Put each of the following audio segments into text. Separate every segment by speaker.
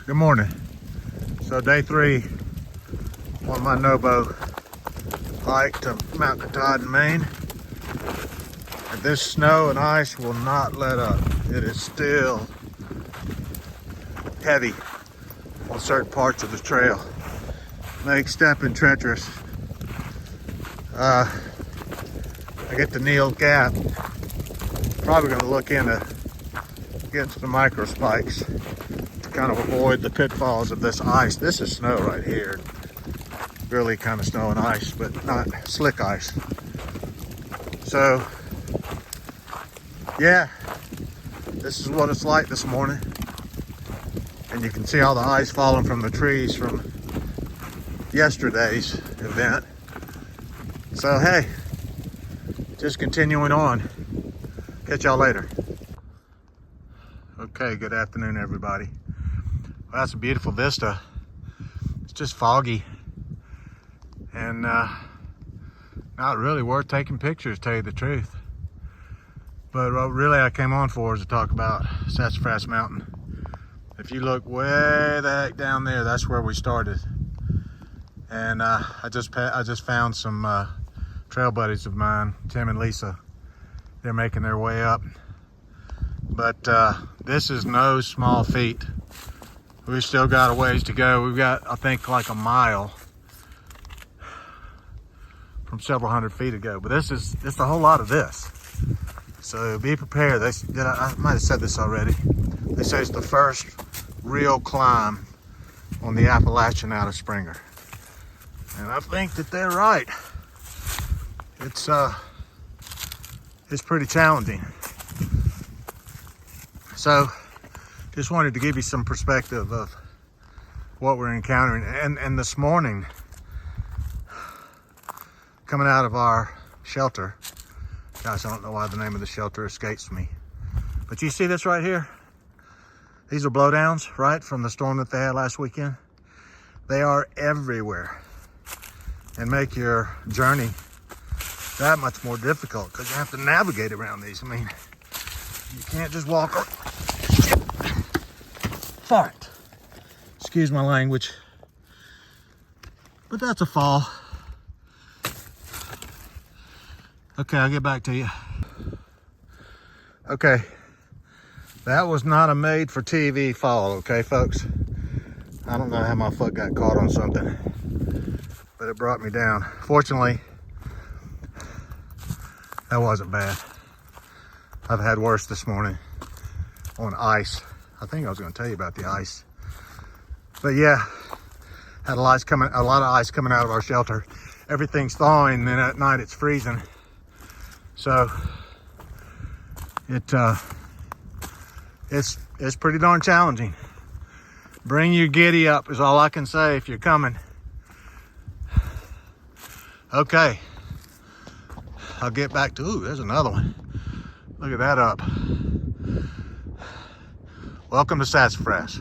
Speaker 1: Good morning. So day 3 on my no-bow hike to Mount Katahdin, Maine. And this snow and ice will not let up. It is still heavy on certain parts of the trail. Makes stepping treacherous. I get the Neil Gap. Probably gonna look into getting some micro spikes to kind of avoid the pitfalls of this ice. This is snow right here. Really kind of snow and ice, but not slick ice. So, yeah, this is what it's like this morning. And you can see all the ice falling from the trees from yesterday's event. So, hey, just continuing on. Catch y'all later. Okay, good afternoon, everybody. Well, that's a beautiful vista. It's just foggy and not really worth taking pictures, to tell you the truth. But what really I came on for is to talk about Sassafras Mountain. If you look way the heck down there, that's where we started. And I just found some trail buddies of mine, Tim and Lisa. They're making their way up. But this is no small feat. We've still got a ways to go. We've got, I think, like a mile from several hundred feet ago. But this is just a whole lot of this. So be prepared. I might have said this already. They say it's the first real climb on the Appalachian out of Springer. And I think that they're right. It's pretty challenging. So just wanted to give you some perspective of what we're encountering. And this morning, coming out of our shelter, gosh, I don't know why the name of the shelter escapes me, but you see this right here? These are blowdowns, right, from the storm that they had last weekend. They are everywhere and make your journey that much more difficult because you have to navigate around these. I mean, you can't just walk up. Fart. Excuse my language. But that's a fall. Okay, I'll get back to you. Okay. That was not a made for TV fall, okay, folks? I don't know how my foot got caught on something, but it brought me down. Fortunately, that wasn't bad. I've had worse this morning on ice. I think I was going to tell you about the ice. But yeah, had a lot of ice coming out of our shelter. Everything's thawing, and then at night it's freezing. So it's pretty darn challenging. Bring your giddy up is all I can say if you're coming. Okay, I'll get back to, ooh, there's another one. Look at that up. Welcome to Sassafras.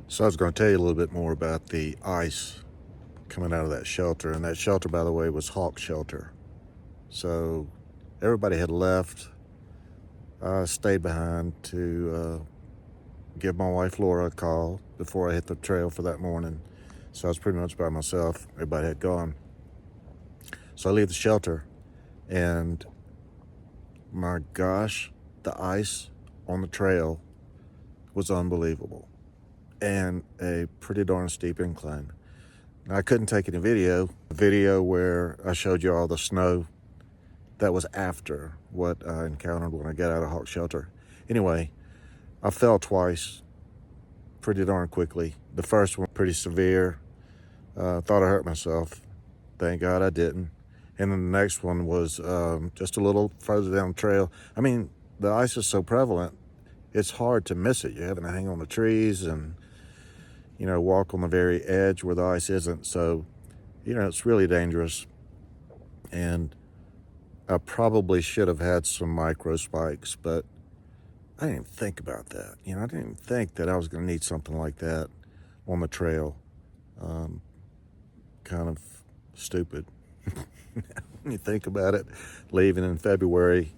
Speaker 1: So I was going to tell you a little bit more about the ice coming out of that shelter. And that shelter, by the way, was Hawk Shelter. So everybody had left. I stayed behind to give my wife Laura a call before I hit the trail for that morning. So I was pretty much by myself. Everybody had gone. So I leave the shelter, and my gosh, the ice on the trail was unbelievable. And a pretty darn steep incline. Now, I couldn't take any video. The video where I showed you all the snow, that was after what I encountered when I got out of Hawk Shelter. Anyway, I fell twice pretty darn quickly. The first one pretty severe. Thought I hurt myself. Thank God I didn't. And then the next one was just a little further down the trail. I mean, the ice is so prevalent, it's hard to miss it. You're having to hang on the trees and, you know, walk on the very edge where the ice isn't. So, you know, it's really dangerous. And I probably should have had some micro spikes, but I didn't even think about that. You know, I didn't even think that I was going to need something like that on the trail. Kind of stupid when you think about it, leaving in February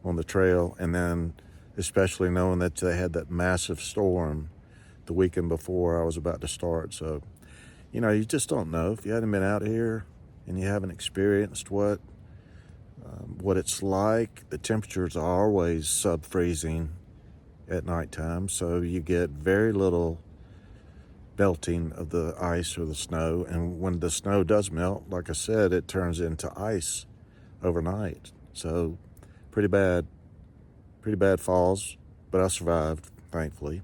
Speaker 1: on the trail, and then especially knowing that they had that massive storm the weekend before I was about to start. So, you know, you just don't know. If you hadn't been out here and you haven't experienced what it's like, the temperatures are always sub-freezing at nighttime, so you get very little melting of the ice or the snow. And when the snow does melt, like I said, it turns into ice overnight. So pretty bad falls, but I survived, thankfully.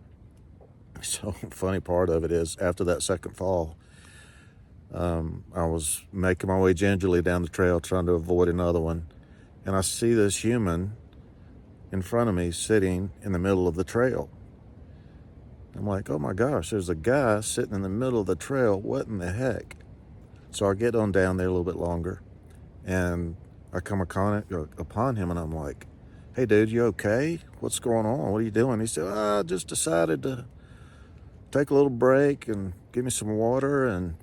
Speaker 1: So funny part of it is, after that second fall, I was making my way gingerly down the trail trying to avoid another one, and I see this human in front of me sitting in the middle of the trail. I'm like, oh my gosh, there's a guy sitting in the middle of the trail. What in the heck? So I get on down there a little bit longer, and I come upon him, and I'm like, hey dude, you okay? What's going on? What are you doing? He said, I just decided to take a little break and give me some water. And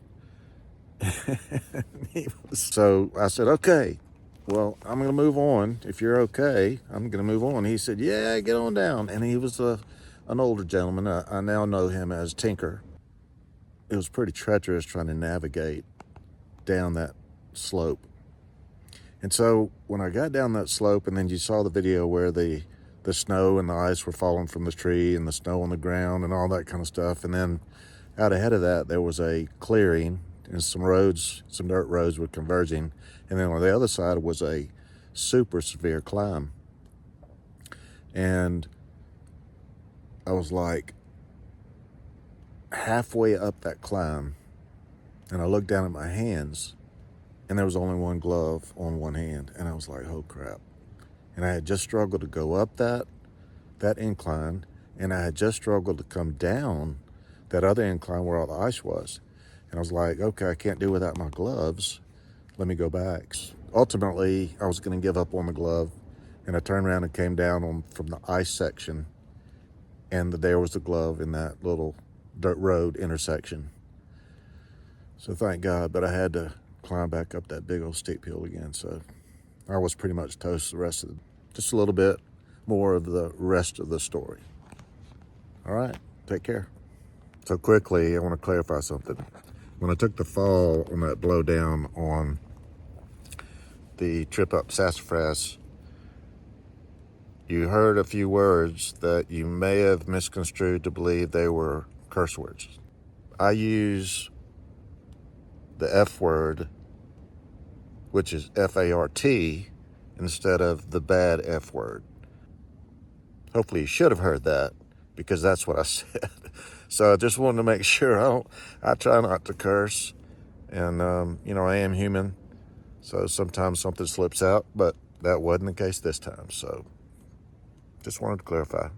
Speaker 1: so I said, okay, well, I'm going to move on. If you're okay, I'm going to move on. He said, yeah, get on down. And he was an older gentleman. I now know him as Tinker. It was pretty treacherous trying to navigate down that slope. And so when I got down that slope, and then you saw the video where the snow and the ice were falling from the tree, and the snow on the ground and all that kind of stuff. And then out ahead of that, there was a clearing, and some dirt roads were converging. And then on the other side was a super severe climb. And I was like halfway up that climb, and I looked down at my hands, and there was only one glove on one hand. And I was like, oh crap. And I had just struggled to go up that incline, and I had just struggled to come down that other incline where all the ice was. And I was like, okay, I can't do without my gloves. Let me go back. Ultimately, I was going to give up on the glove, and I turned around and came down from the ice section, and there was the glove in that little dirt road intersection. So thank God, but I had to climb back up that big old steep hill again. So I was pretty much toast the rest of just a little bit more of the rest of the story. All right, take care. So quickly, I want to clarify something. When I took the fall on that blow down on the trip up Sassafras, you heard a few words that you may have misconstrued to believe they were curse words. I use the F word, which is F-A-R-T, instead of the bad F word. Hopefully you should have heard that, because that's what I said. So I just wanted to make sure I try not to curse. And, you know, I am human. So sometimes something slips out, but that wasn't the case this time. So just wanted to clarify.